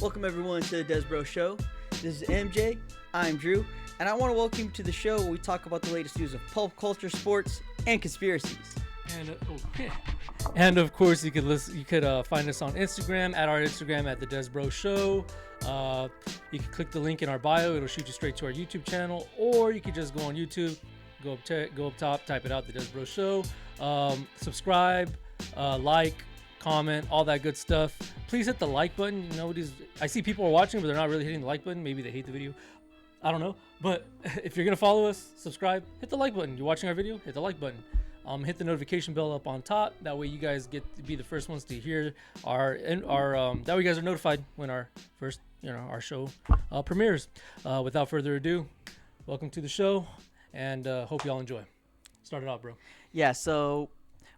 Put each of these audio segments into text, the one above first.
Welcome everyone to the Des Bro Show. This is MJ, I'm Drew, and I want to welcome you to the show where we talk about the latest news of pulp culture, sports, and conspiracies. And of course, you could find us on Instagram at our Instagram at the Des Bro Show. You can click the link in our bio; it'll shoot you straight to our YouTube channel, or you could just go on YouTube, go up top, type it out, the Des Bro Show. Subscribe, like, comment, all that good stuff. Please hit the like button. I see people are watching, but they're not really hitting the like button. Maybe they hate the video. I don't know. But if you're gonna follow us, subscribe, hit the like button. You're watching our video, hit the like button. Hit the notification bell up on top. That way you guys get to be the first ones to hear our that way you guys are notified when our first our show premieres. Without further ado, welcome to the show, and hope y'all enjoy. Start it off, bro. Yeah, so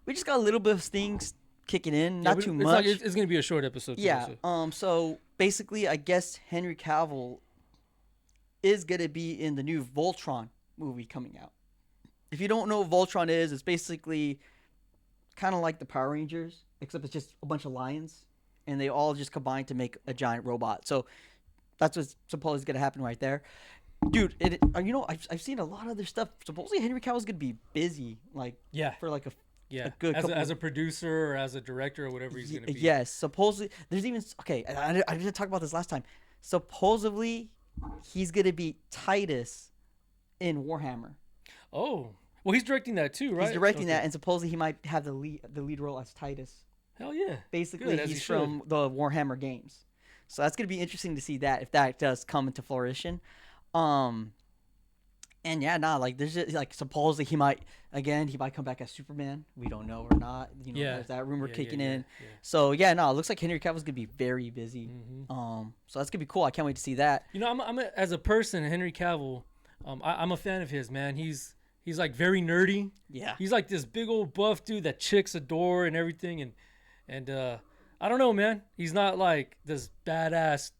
we just got a little bit of things kicking in, not too much. It's gonna be a short episode. Yeah. So basically, I guess Henry Cavill is gonna be in the new Voltron movie coming out. If you don't know what Voltron is, it's basically kind of like the Power Rangers, except it's just a bunch of lions, and they all just combine to make a giant robot. So that's what's supposedly going to happen right there. Dude, I've seen a lot of other stuff. Supposedly Henry Cavill's going to be busy, for like a good as a producer or as a director or whatever he's going to be. Yes, supposedly. There's even, I didn't talk about this last time. Supposedly, he's going to be Titus in Warhammer. Oh. Well, he's directing that too, right? He's directing that, and supposedly he might have the lead role as Titus. Hell yeah! Basically, he's from the Warhammer games, so that's gonna be interesting to see that if that does come into fruition. There's just supposedly he might come back as Superman. We don't know or not. There's that rumor kicking in. Yeah. So it looks like Henry Cavill's gonna be very busy. Mm-hmm. So that's gonna be cool. I can't wait to see that. As a person, Henry Cavill, I'm a fan of his, man. He's like very nerdy. Yeah. He's like this big old buff dude that chicks adore and everything. And I don't know, man. He's not like this badass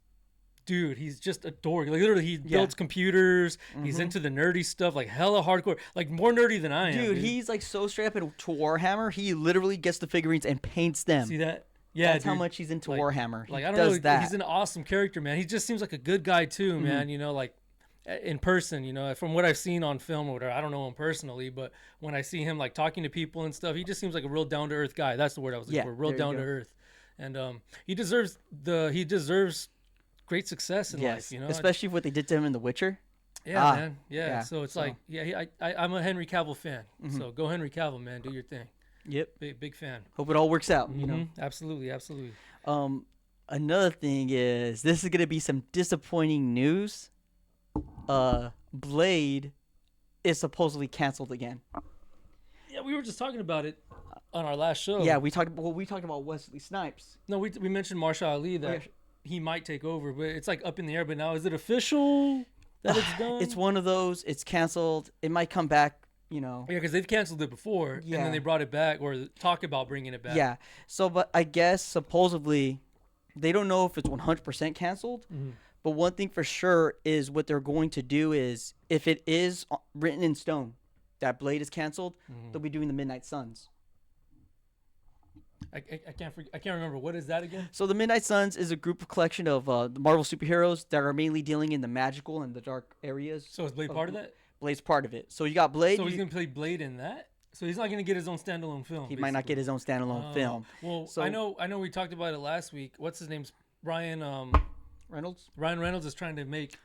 dude. He's just adoring. Like literally he builds computers. Mm-hmm. He's into the nerdy stuff, like hella hardcore, like more nerdy than I am. Dude, he's like so straight up into Warhammer. He literally gets the figurines and paints them. See that? Yeah, that's how much he's into Warhammer. Like, I don't know. He's an awesome character, man. He just seems like a good guy too, man. Mm-hmm. In person, from what I've seen on film or whatever, I don't know him personally, but when I see him like talking to people and stuff, he just seems like a real down to earth guy. That's the word I was looking for, real down to earth. And he deserves great success in life, especially what they did to him in The Witcher. Yeah, man. Yeah. So it's I'm a Henry Cavill fan. Mm-hmm. So go Henry Cavill, man. Do your thing. Yep. Big fan. Hope it all works out. Mm-hmm. Absolutely. Another thing is this is gonna be some disappointing news. Blade is supposedly canceled again. Yeah, we were just talking about it on our last show. Yeah, we talked about Wesley Snipes. No, we mentioned Marsha Ali that he might take over, but it's like up in the air. But now, is it official that it's done? It's one of those. It's canceled. It might come back. Yeah, because they've canceled it before, and then they brought it back or talk about bringing it back. Yeah. So, but I guess supposedly they don't know if it's 100% canceled. Mm-hmm. But one thing for sure is what they're going to do is if it is written in stone that Blade is canceled, they'll be doing the Midnight Suns. I can't remember. What is that again? So the Midnight Suns is a collection of the Marvel superheroes that are mainly dealing in the magical and the dark areas. So is Blade part of that? Blade's part of it. So you got Blade. So he's going to play Blade in that? So he's not going to get his own standalone film. He might not get his own standalone film. Well, so, I know we talked about it last week. What's his name? Reynolds? Ryan Reynolds is trying to make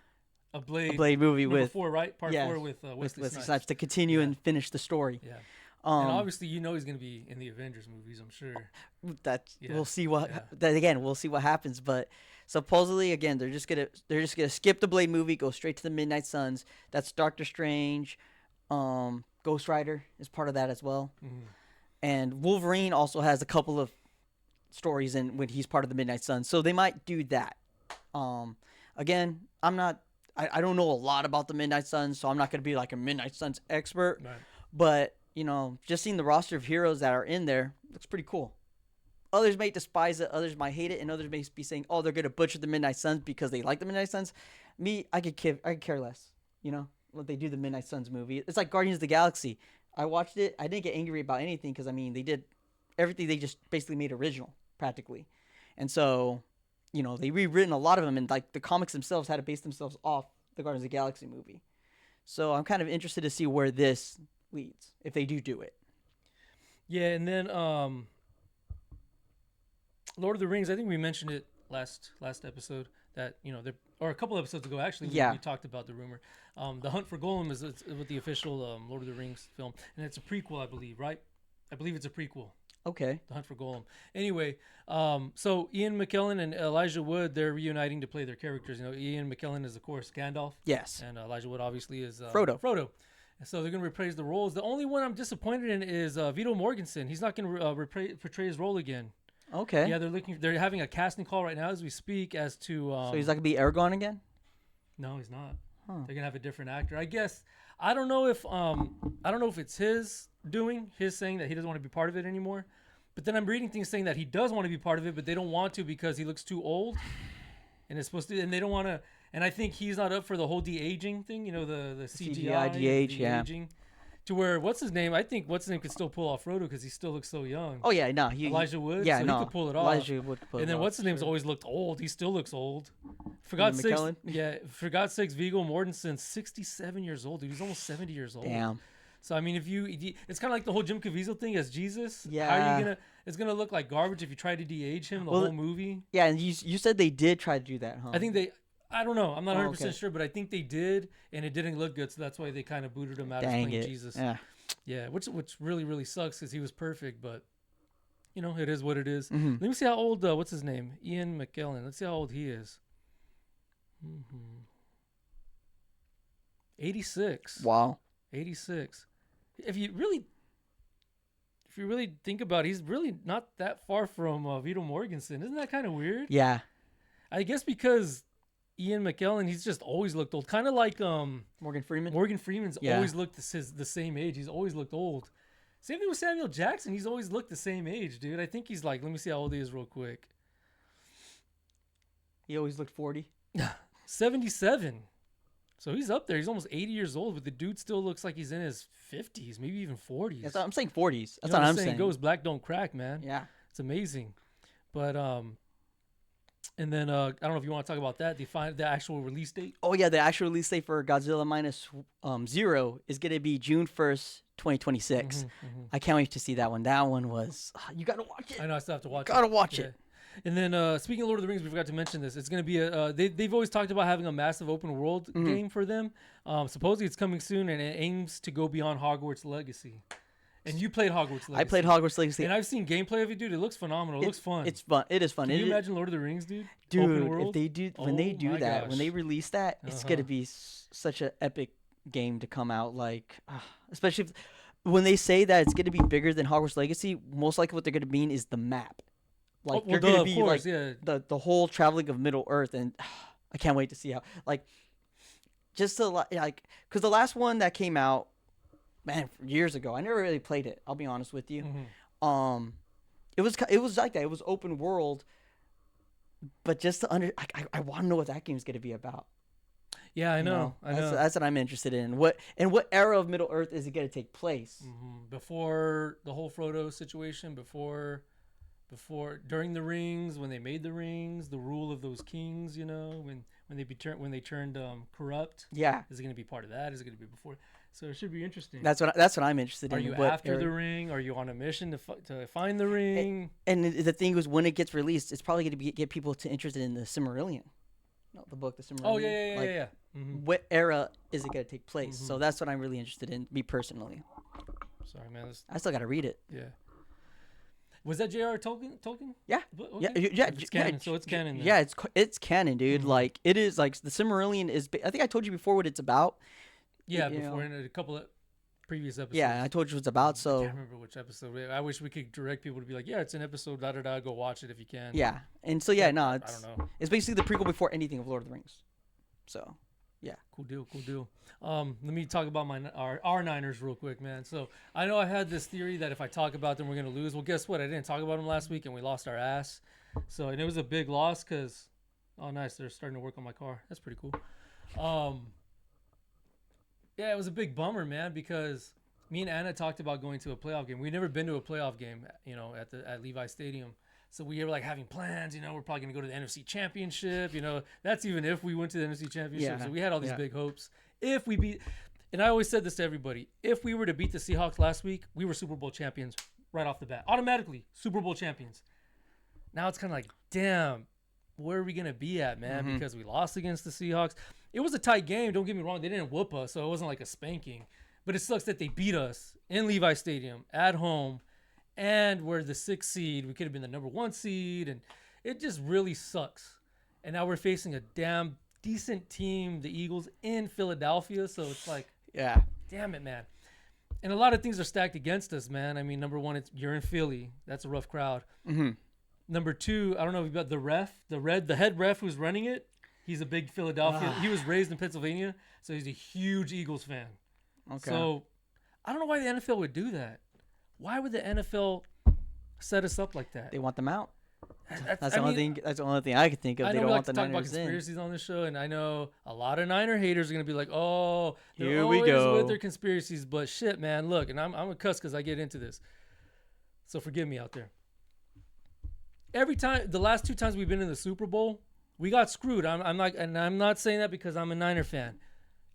a Blade movie with 4, right? Part 4 with Wesley Snipes to continue and finish the story. Yeah. And obviously, he's going to be in the Avengers movies, I'm sure. We'll see we'll see what happens. But supposedly, again, they're just gonna skip the Blade movie, go straight to the Midnight Suns. That's Doctor Strange. Ghost Rider is part of that as well. Mm-hmm. And Wolverine also has a couple of stories in when he's part of the Midnight Suns, so they might do that. Again, I don't know a lot about the Midnight Suns, so I'm not going to be like a Midnight Suns expert. Right. But, just seeing the roster of heroes that are in there looks pretty cool. Others may despise it, others might hate it, and others may be saying, oh, they're going to butcher the Midnight Suns because they like the Midnight Suns. Me, I could care less, what they do the Midnight Suns movie. It's like Guardians of the Galaxy. I watched it. I didn't get angry about anything because, they did everything. They just basically made original, practically. And so they rewritten a lot of them, and like the comics themselves had to base themselves off the Guardians of the Galaxy movie. So I'm kind of interested to see where this leads if they do it. Yeah, and then Lord of the Rings. I think we mentioned it last episode that or a couple episodes ago actually. We talked about the rumor. The Hunt for Golem is with the official Lord of the Rings film, and it's a prequel, I believe, right? I believe it's a prequel. Okay. The Hunt for Golem. Anyway, so Ian McKellen and Elijah Wood, they're reuniting to play their characters. Ian McKellen is, of course, Gandalf. Yes. And Elijah Wood, obviously, is Frodo. So they're going to reprise the roles. The only one I'm disappointed in is Viggo Mortensen. He's not going to portray his role again. Okay. Yeah, they're having a casting call right now as we speak as to. So he's not going to be Aragorn again? No, he's not. Huh. They're going to have a different actor. I guess I don't know if it's his doing, his saying that he doesn't want to be part of it anymore. But then I'm reading things saying that he does want to be part of it, but they don't want to because he looks too old. And it's supposed to, and they don't want to. And I think he's not up for the whole de-aging thing, the CGI, de-aging. To where, what's his name? I think what's his name could still pull off Frodo because he still looks so young. Oh, yeah, no. Elijah Wood? Yeah, so no. he could pull it off. Elijah Wood could pull it off. And then what's his name's always looked old. He still looks old. For God's sakes, Viggo Mortensen's 67 years old, dude. He's almost 70 years old. Damn. So, I mean, it's kind of like the whole Jim Caviezel thing as Jesus. Yeah. How are you it's going to look like garbage if you try to de-age him the whole movie. Yeah, and you said they did try to do that, huh? I think I don't know. I'm not 100% sure, but I think they did, and it didn't look good, so that's why they kind of booted him out as playing Jesus. Yeah. Yeah, which really, really sucks because he was perfect, but, it is what it is. Mm-hmm. Let me see how old, what's his name? Ian McKellen. Let's see how old he is. 86. Wow. 86. If you really think about it, he's really not that far from Viggo Mortensen. Isn't that kind of weird? Yeah. I guess because Ian McKellen, he's just always looked old. Kind of like Morgan Freeman. Morgan Freeman's always looked the same age. He's always looked old. Same thing with Samuel Jackson. He's always looked the same age, dude. I think he's let me see how old he is real quick. He always looked 40. 77. So he's up there. He's almost 80 years old, but the dude still looks like he's in his 50s, maybe even 40s. I'm saying 40s. That's what I'm saying. Goes black, don't crack, man. Yeah. It's amazing. But and then I don't know if you want to talk about that. Define the actual release date. Oh yeah, the actual release date for Godzilla Minus Zero is gonna be June 1st, 2026. I can't wait to see that one. That one was you gotta watch it. I know I still have to watch it. Gotta watch it. And then speaking of Lord of the Rings, we forgot to mention this. It's gonna be they've always talked about having a massive open world game for them. Supposedly it's coming soon, and it aims to go beyond Hogwarts Legacy. And you played Hogwarts Legacy. I played Hogwarts Legacy. And I've seen gameplay of it, dude. It looks phenomenal. It looks fun. It's fun. It is fun. Can you imagine Lord of the Rings, dude? Dude, open world? If they do, when they do that, gosh. when they release that, it's gonna be such an epic game to come out. Like, especially when they say that it's gonna be bigger than Hogwarts Legacy, most likely what they're gonna mean is the map. Like you're gonna be the whole traveling of Middle Earth, and I can't wait to see how just to because the last one that came out. Man, years ago, I never really played it. I'll be honest with you. It was like that. It was open world, but just to I want to know what that game is going to be about. Yeah, I know. That's what I'm interested in. What era of Middle Earth is it going to take place? Before the whole Frodo situation, before during the rings, when they made the rings, the rule of those kings, when they turned corrupt. Yeah, is it going to be part of that? Is it going to be before? So it should be interesting. That's what I'm interested in. Are you after the ring? Are you on a mission to find the ring? And the thing is, when it gets released, it's probably going to get people interested in the Silmarillion. No, the book, the Silmarillion. Oh yeah. What era is it going to take place? So that's what I'm really interested in, me personally. Sorry, man. I still got to read it. Yeah. Was that J.R. Tolkien? Yeah. Okay. Yeah. It's canon, so it's canon. Then. Yeah, it's canon, dude. Like it is. Like the Silmarillion is. I think I told you before what it's about. Yeah, before in a couple of previous episodes. Yeah, I told you what it's about. So I can't remember which episode. I wish we could direct people to be like, yeah, it's an episode. Go watch it if you can. Yeah, and so I don't know. It's basically the prequel before anything of Lord of the Rings. So, yeah. Cool deal. Let me talk about our Niners real quick, man. So I know I had this theory that if I talk about them, we're gonna lose. Well, guess what? I didn't talk about them last week, and we lost our ass. So and it was a big loss because, oh, nice, they're starting to work on my car. That's pretty cool. Yeah, it was a big bummer, man, because me and Anna talked about going to a playoff game. We've never been to a playoff game, at Levi Stadium. So we were like having plans, you know, we're probably going to go to the NFC Championship, you know, that's even if we went to the NFC Championship. Yeah. So we had all these Yeah. big hopes. If we beat, and I always said this to everybody, if we were to beat the Seahawks last week, we were Super Bowl champions right off the bat. Automatically, Super Bowl champions. Now it's kind of like, damn, where are we going to be at, man? Because we lost against the Seahawks. It was a tight game. Don't get me wrong. They didn't whoop us, so it wasn't like a spanking. But it sucks that they beat us in Levi Stadium at home, and we're the 6th seed. We could have been the number 1 seed, and it just really sucks. And now we're facing a damn decent team, the Eagles, in Philadelphia. So it's like, Yeah. damn it, man. And a lot of things are stacked against us, man. I mean, number one, you're in Philly. That's a rough crowd. Number two, I don't know if you've got the head ref who's running it. He's a big Philadelphia. He was raised in Pennsylvania, so he's a huge Eagles fan. Okay. So I don't know why the NFL would do that. Why would the NFL set us up like that? They want them out. That's I the only mean, thing. That's the only thing I could think of. I They know don't we like want to the talk about Niners in. conspiracies on this show, and I know a lot of Niner haters are gonna be like, "Oh, they're Here we always go. with their conspiracies." But shit, man, look, and I'm a cuss because I get into this, so forgive me out there. Every time, the last 2 times we've been in the Super Bowl, we got screwed. I'm not saying that because I'm a Niner fan.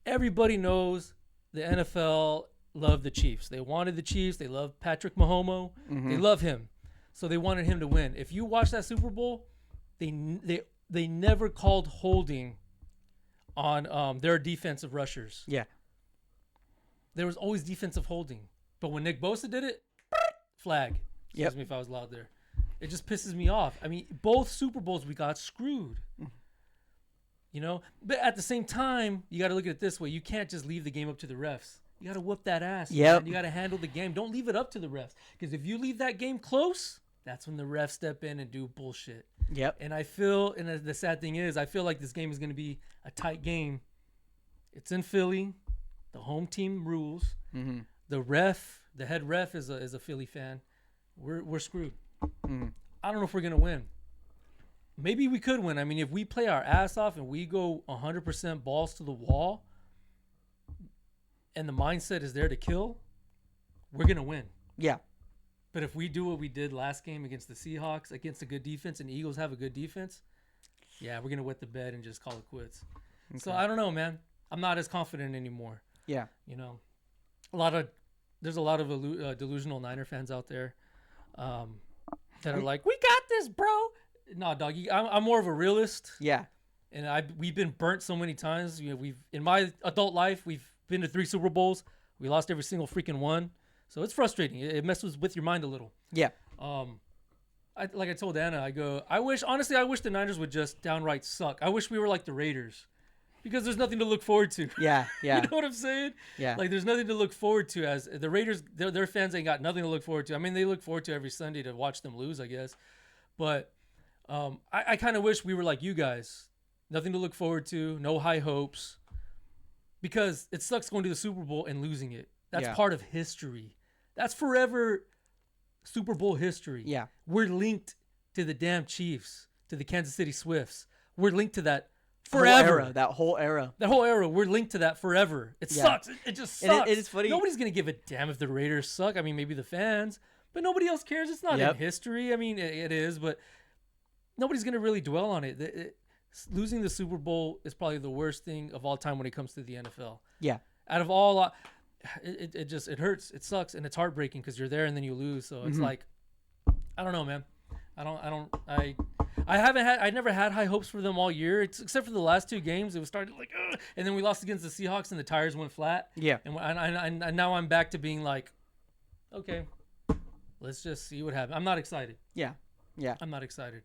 Everybody knows the NFL loved the Chiefs. They wanted the Chiefs. They love Patrick Mahomes. They love him, so they wanted him to win. If you watch that Super Bowl, they never called holding on their defensive rushers. Yeah. There was always defensive holding. But when Nick Bosa did it, flag. Excuse Yep. me if I was loud there. It just pisses me off. I mean, both Super Bowls we got screwed. You know? But at the same time, you got to look at it this way. You can't just leave the game up to the refs. You got to whoop that ass. Yep. Man. You got to handle the game. Don't leave it up to the refs. Because if you leave that game close, that's when the refs step in and do bullshit. Yep. And I feel, and the sad thing is, I feel like this game is going to be a tight game. It's in Philly. The home team rules. The head ref is a Philly fan. We're screwed. I don't know if we're gonna win. Maybe we could win. I mean, if we play our ass off and we go 100% balls to the wall, and the mindset is there to kill, we're gonna win. Yeah. But if we do what we did last game against the Seahawks, against a good defense, and the Eagles have a good defense, yeah, we're gonna wet the bed and just call it quits. So I don't know, man. I'm not as confident anymore. Yeah. You know, there's a lot of delusional Niner fans out there that are like, "We got this, bro." No, dog. I'm more of a realist, Yeah. and we've been burnt so many times. You know, in my adult life, we've been to 3 Super Bowls. We lost every single freaking one. So it's frustrating. It messes with your mind a little. Yeah. Like I told Anna, I wish the Niners would just downright suck. I wish we were like the Raiders, because there's nothing to look forward to. Yeah. Yeah. You know what I'm saying? Yeah. Like there's nothing to look forward to. As the Raiders, their fans ain't got nothing to look forward to. I mean, they look forward to every Sunday to watch them lose, I guess. But I kind of wish we were like you guys. Nothing to look forward to, no high hopes, because it sucks going to the Super Bowl and losing it. That's part of history. That's forever Super Bowl history. Yeah. We're linked to the damn Chiefs, to the Kansas City Swifts. We're linked to that forever. That whole era. That whole era, we're linked to that forever. It sucks. It just sucks. And it is funny. Nobody's going to give a damn if the Raiders suck. I mean, maybe the fans, but nobody else cares. It's not in history. I mean, it is, but nobody's going to really dwell on it. Losing the Super Bowl is probably the worst thing of all time when it comes to the NFL. Yeah. Out of all, it hurts. It sucks, and it's heartbreaking because you're there and then you lose. So it's like, I don't know, man. I never had high hopes for them all year, except for the last 2 games. It was started like, ugh, and then we lost against the Seahawks and the tires went flat. Yeah. And now I'm back to being like, okay, let's just see what happens. I'm not excited. Yeah. Yeah. I'm not excited.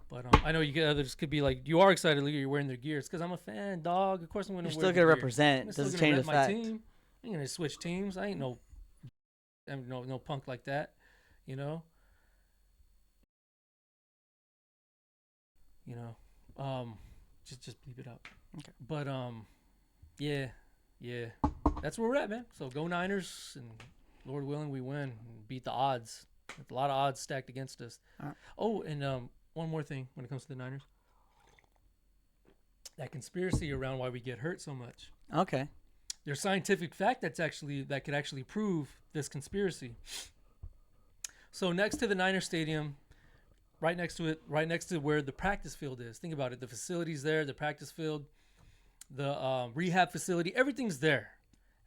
But I know others could be like, you are excited, you're wearing their gear. It's because I'm a fan, dog. Of course I'm going to You're wear still gonna their gear. represent. I'm still Doesn't gonna change the rep my fact. team. I ain't going to switch teams. I'm no punk like that, you know? Just bleep it out. Okay. But yeah, that's where we're at, man. So go Niners, and Lord willing, we win and beat the odds. There's a lot of odds stacked against us. Oh, and one more thing when it comes to the Niners, that conspiracy around why we get hurt so much. Okay. There's scientific fact that could actually prove this conspiracy. So next to the Niner Stadium, right next to it, right next to where the practice field is. Think about it. The facility's there, the practice field, the rehab facility, everything's there.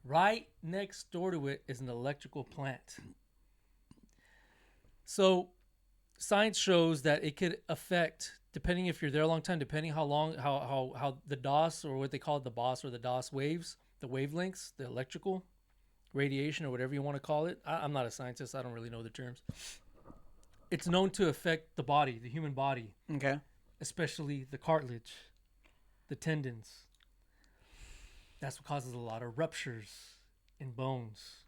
Right next door to it is an electrical plant. So science shows that it could affect, depending if you're there a long time, depending how long, how the DOS, or what they call it, the BOS or the DOS waves, the wavelengths, the electrical radiation, or whatever you want to call it. I'm not a scientist. I don't really know the terms. It's known to affect the body, the human body. Okay. Especially the cartilage, the tendons. That's what causes a lot of ruptures in bones.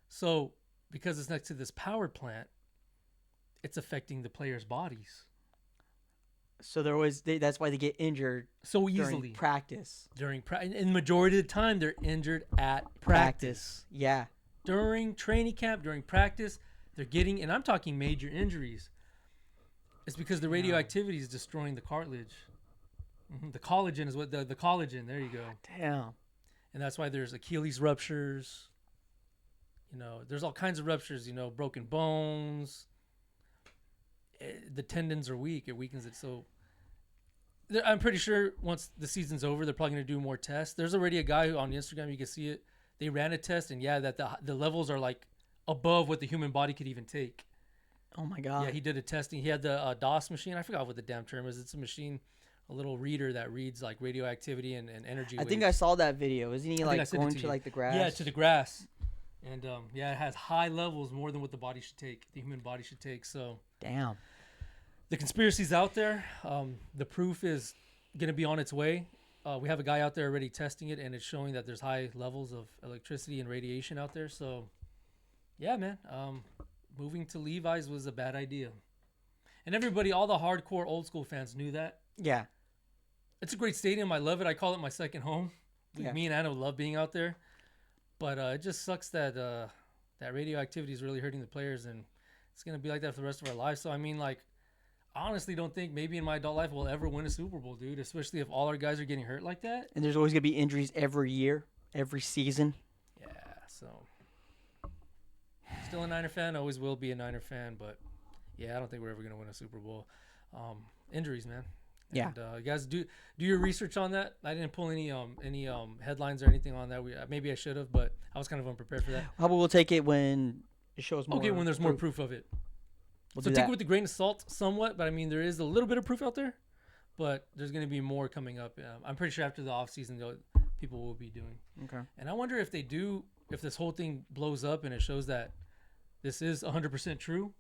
So because it's next to this power plant, it's affecting the players' bodies. So that's why they get injured so easily during practice. And the majority of the time, they're injured at practice. Yeah. During training camp, during practice, they're getting, and I'm talking major injuries. It's because the radioactivity is destroying the cartilage. The collagen is what the collagen. There you go. Damn. And that's why there's Achilles ruptures. There's all kinds of ruptures. Broken bones. The tendons are weak. It weakens it. So I'm pretty sure once the season's over, they're probably going to do more tests. There's already a guy who on Instagram, you can see it. They ran a test, and that the levels are like above what the human body could even take. Oh my God. Yeah, he did a testing. He had the DOS machine. I forgot what the damn term is. It's a machine, a little reader that reads like radioactivity and energy waves. I think I saw that video. Isn't he like going to like the grass? Yeah, to the grass. And it has high levels, more than what the body should take, the human body should take. So damn. The conspiracy's out there. The proof is going to be on its way. We have a guy out there already testing it, and it's showing that there's high levels of electricity and radiation out there. So, yeah, man, moving to Levi's was a bad idea. And everybody, all the hardcore old school fans knew that. Yeah. It's a great stadium. I love it. I call it my second home. Yeah. Me and Anna love being out there. But it just sucks that that radioactivity is really hurting the players, and it's going to be like that for the rest of our lives. So, I mean, like, I honestly don't think maybe in my adult life we'll ever win a Super Bowl, dude, especially if all our guys are getting hurt like that. And there's always going to be injuries every year, every season. Yeah, so still a Niner fan, always will be a Niner fan, but yeah, I don't think we're ever going to win a Super Bowl. Injuries, man. Yeah. And, you guys do your research on that. I didn't pull any headlines or anything on that. Maybe I should have, but I was kind of unprepared for that. How about we'll take it when it shows more. Okay, when there's more proof of it. We'll so take it with a grain of salt somewhat, but I mean, there is a little bit of proof out there, but there's going to be more coming up. I'm pretty sure after the offseason, people will be doing. Okay. And I wonder if if this whole thing blows up and it shows that this is 100% true,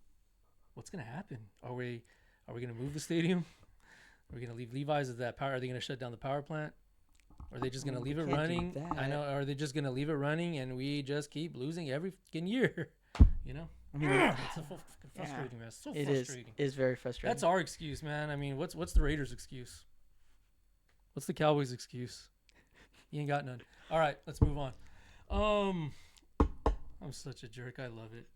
what's going to happen? Are we going to move the stadium? Are we going to leave Levi's? Are they going to shut down the power plant? Are they just going to leave it running? I know. Are they just going to leave it running and we just keep losing every fucking year? I mean, it's so frustrating, man. It's so frustrating. It is very frustrating. That's our excuse, man. I mean, what's the Raiders' excuse? What's the Cowboys' excuse? You ain't got none. All right, let's move on. I'm such a jerk. I love it.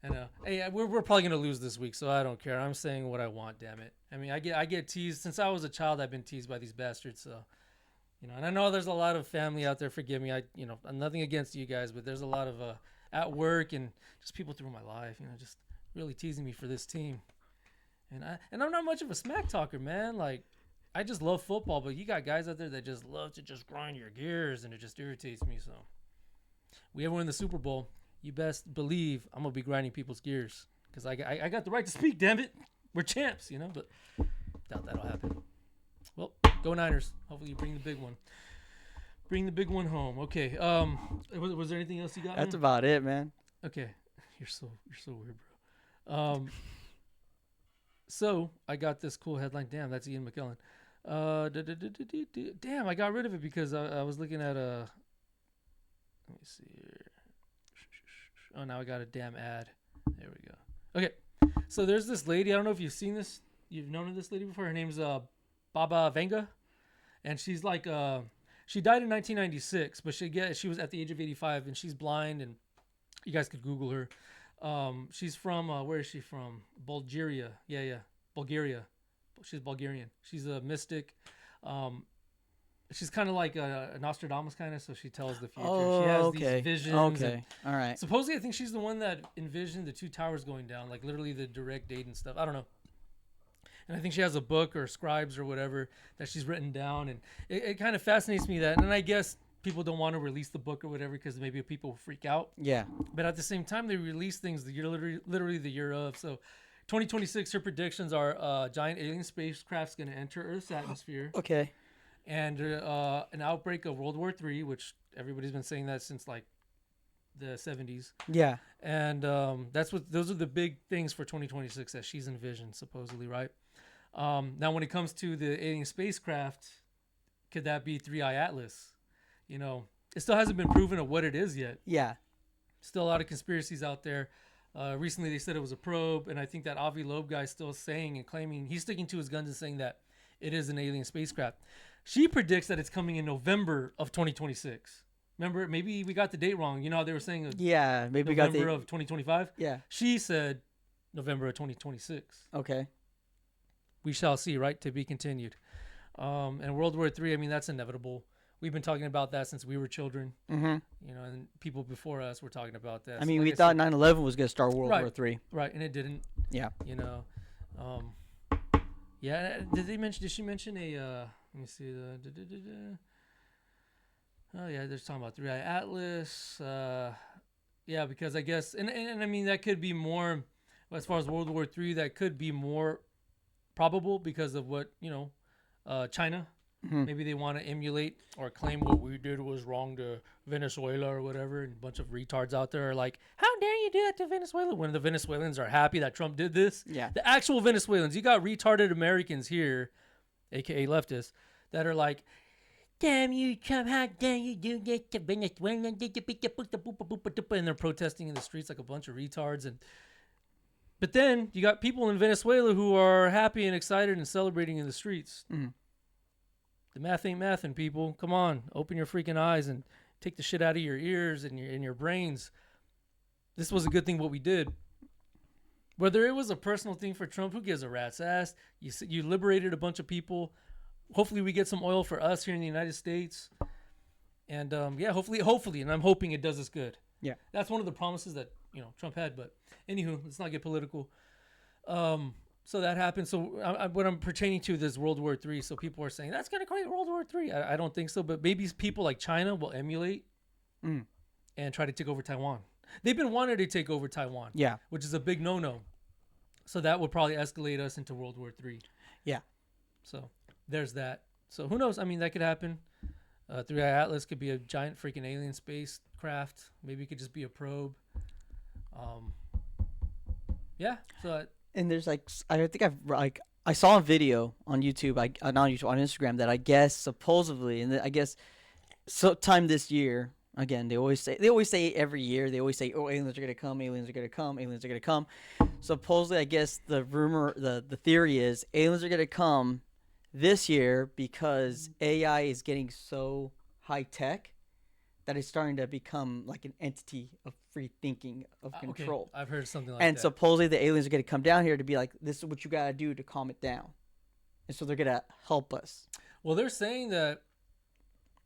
And hey, we're probably gonna lose this week, so I don't care. I'm saying what I want. Damn it. I mean, I get teased since I was a child. I've been teased by these bastards. So, and I know there's a lot of family out there. Forgive me. I'm nothing against you guys, but there's a lot of at work and just people through my life, just really teasing me for this team. And I'm not much of a smack talker, man. Like, I just love football, but you got guys out there that just love to just grind your gears, and it just irritates me. So, we ever win the Super Bowl, you best believe I'm gonna be grinding people's gears because I got the right to speak. Damn it, we're champs, but doubt that'll happen. Well, go Niners. Hopefully you bring the big one. Bring the big one home. Okay. Was there anything else you got? That's about it, man. Okay. You're so weird, bro. So I got this cool headline. Damn, that's Ian McKellen. Damn, I got rid of it because I was looking at a. Let me see here. Oh, now I got a damn ad. There we go. Okay. So there's this lady. I don't know if you've seen this. You've known of this lady before. Her name's Baba Vanga, and she's like she died in 1996, but she was at the age of 85, and she's blind, and you guys could Google her. She's from where is she from? Bulgaria. Yeah, Bulgaria. She's Bulgarian. She's a mystic. She's kind of like a Nostradamus kind of, so she tells the future. Oh, she has okay. these visions. Okay, all right. Supposedly, I think she's the one that envisioned the two towers going down, like literally the direct date and stuff. I don't know. And I think she has a book or scribes or whatever that she's written down. And it kind of fascinates me that. And I guess people don't want to release the book or whatever because maybe people will freak out. Yeah. But at the same time, they release things the year, literally the year of. So 2026, her predictions are giant alien spacecraft's going to enter Earth's atmosphere. Okay. And an outbreak of World War III, which everybody's been saying that since like the 70s. Yeah. And those are the big things for 2026 that she's envisioned, supposedly, right? Now, when it comes to the alien spacecraft, could that be 3i Atlas? You know, it still hasn't been proven of what it is yet. Yeah. Still a lot of conspiracies out there. Recently, they said it was a probe, and I think that Avi Loeb guy is still saying and claiming, he's sticking to his guns and saying that it is an alien spacecraft. She predicts that it's coming in November of 2026. Remember, maybe we got the date wrong. You know how they were saying Yeah, maybe we got November of 2025? Yeah. She said November of 2026. Okay. We shall see, right? To be continued. And World War III, I mean, that's inevitable. We've been talking about that since we were children. Mm-hmm. You know, and people before us were talking about that. I mean, we thought 9/11 was going to start World War III. Right, and it didn't. Yeah. You know. Yeah, did she mention a, let me see. Oh, yeah, they're talking about 3i Atlas. Yeah, because I guess, and I mean, that could be more, as far as World War III, that could be more probable because of what, you know, China. Mm-hmm. Maybe they want to emulate or claim what we did was wrong to Venezuela or whatever. And a bunch of retards out there are like, how dare you do that to Venezuela? When the Venezuelans are happy that Trump did this. Yeah. The actual Venezuelans, you got retarded Americans here, a.k.a. leftists, that are like, damn you, Trump, how dare you do this to Venezuela? And they're protesting in the streets like a bunch of retards. But then you got people in Venezuela who are happy and excited and celebrating in the streets. Mm-hmm. The math ain't mathin', people. Come on, open your freaking eyes and take the shit out of your ears and your brains. This was a good thing what we did. Whether it was a personal thing for Trump, who gives a rat's ass? You liberated a bunch of people. Hopefully we get some oil for us here in the United States. And yeah, hopefully, and I'm hoping it does us good. Yeah. That's one of the promises that, you know, Trump had. But anywho, let's not get political. So that happened. So what I'm pertaining to this World War III. So people are saying that's going to create World War III. I don't think so. But maybe people like China will emulate and try to take over Taiwan. They've been wanting to take over Taiwan. Yeah. Which is a big no-no. So that would probably escalate us into World War III. Yeah. So there's that. So who knows? I mean, that could happen. 3i Atlas could be a giant freaking alien spacecraft. Maybe it could just be a probe. Yeah. So. And there's like, I think I saw a video on YouTube, not on YouTube, on Instagram, that I guess supposedly, and I guess sometime this year, again, they always say every year, they always say, oh, aliens are going to come, aliens are going to come, aliens are going to come. Supposedly, I guess the rumor, the theory is aliens are going to come this year because AI is getting so high tech that it's starting to become like an entity of free thinking, of control. Okay. I've heard something like and that. And supposedly the aliens are going to come down here to be like, this is what you got to do to calm it down. And so they're going to help us. Well, they're saying that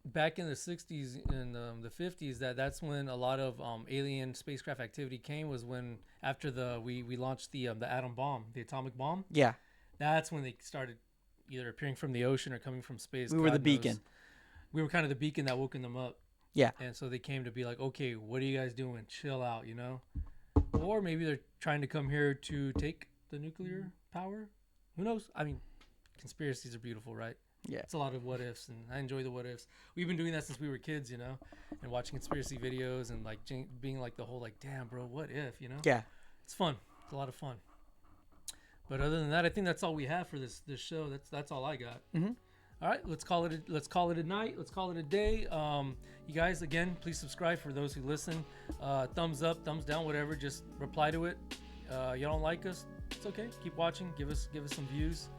back in the 60s and the 50s, that's when a lot of alien spacecraft activity came, was when after we launched the atom bomb, the atomic bomb. Yeah. That's when they started either appearing from the ocean or coming from space. We were the beacon. We were kind of the beacon that woke them up. Yeah. And so they came to be like, okay, what are you guys doing? Chill out, you know? Or maybe they're trying to come here to take the nuclear power. Who knows? I mean, conspiracies are beautiful, right? Yeah. It's a lot of what ifs, and I enjoy the what ifs. We've been doing that since we were kids, you know? And watching conspiracy videos and like being like the whole like, damn, bro, what if, you know? Yeah. It's fun. It's a lot of fun. But other than that, I think that's all we have for this show. That's all I got. Mm-hmm. All right, let's call it a night. Let's call it a day. You guys, again, please subscribe for those who listen. Thumbs up, thumbs down, whatever. Just reply to it. You don't like us, it's okay. Keep watching. Give us some views,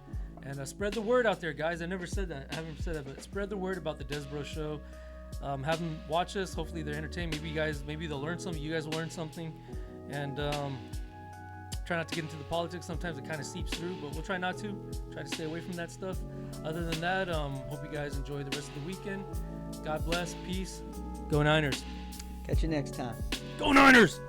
and spread the word out there, guys. I never said that. I haven't said that, but spread the word about the Des Bro Show. Have them watch us. Hopefully, they're entertained. Maybe they'll learn something. You guys will learn something, and try not to get into the politics. Sometimes it kind of seeps through, but we'll try not to. Try to stay away from that stuff. Other than that, hope you guys enjoy the rest of the weekend. God bless. Peace. Go Niners. Catch you next time. Go Niners!